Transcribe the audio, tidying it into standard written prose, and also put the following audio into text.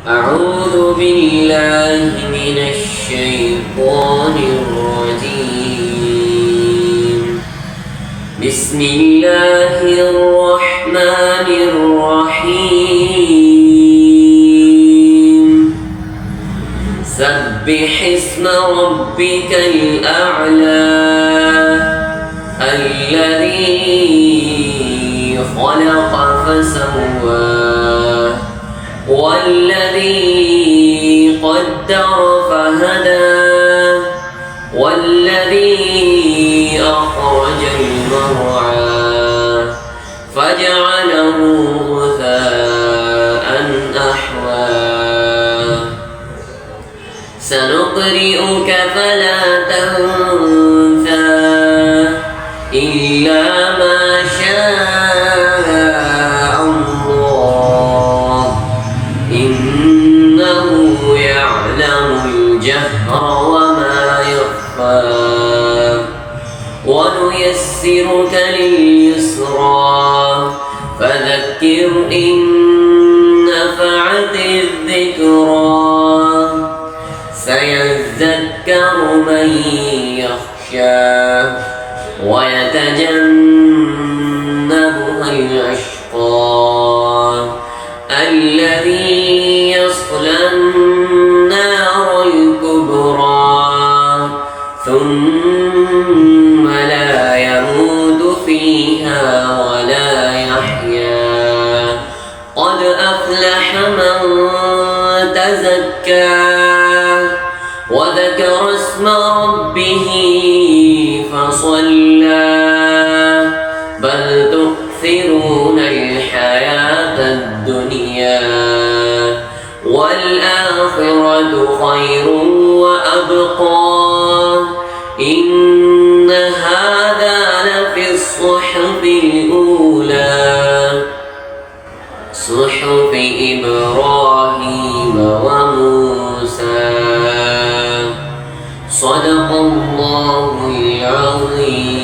أعوذ بالله من الشيطان الرجيم. بسم الله الرحمن الرحيم. سبح اسم ربك الأعلى الذي خلق فسوى والذي قدر فهدى والذي أخرج المرعى فجعله غثاء أحوى سنقرئك فلا تنسى إلا ما شاء الله إنه يعلم الجهر وما يخفى ونيسرك لليسرى فذكر إن نفعت الذكرى سيذكر من يخشى ويتجنبها الأشقى الذي يصلى النار الكبرى ثم لا يموت فيها ولا يحيا قد أفلح من تزكى وذكر اسم ربه فصلى بل تؤثرون الحياة الدنيا والآخرة خير وأبقى إن هذا لفي الصحف الأولى صحف إبراهيم وموسى صدق الله العظيم.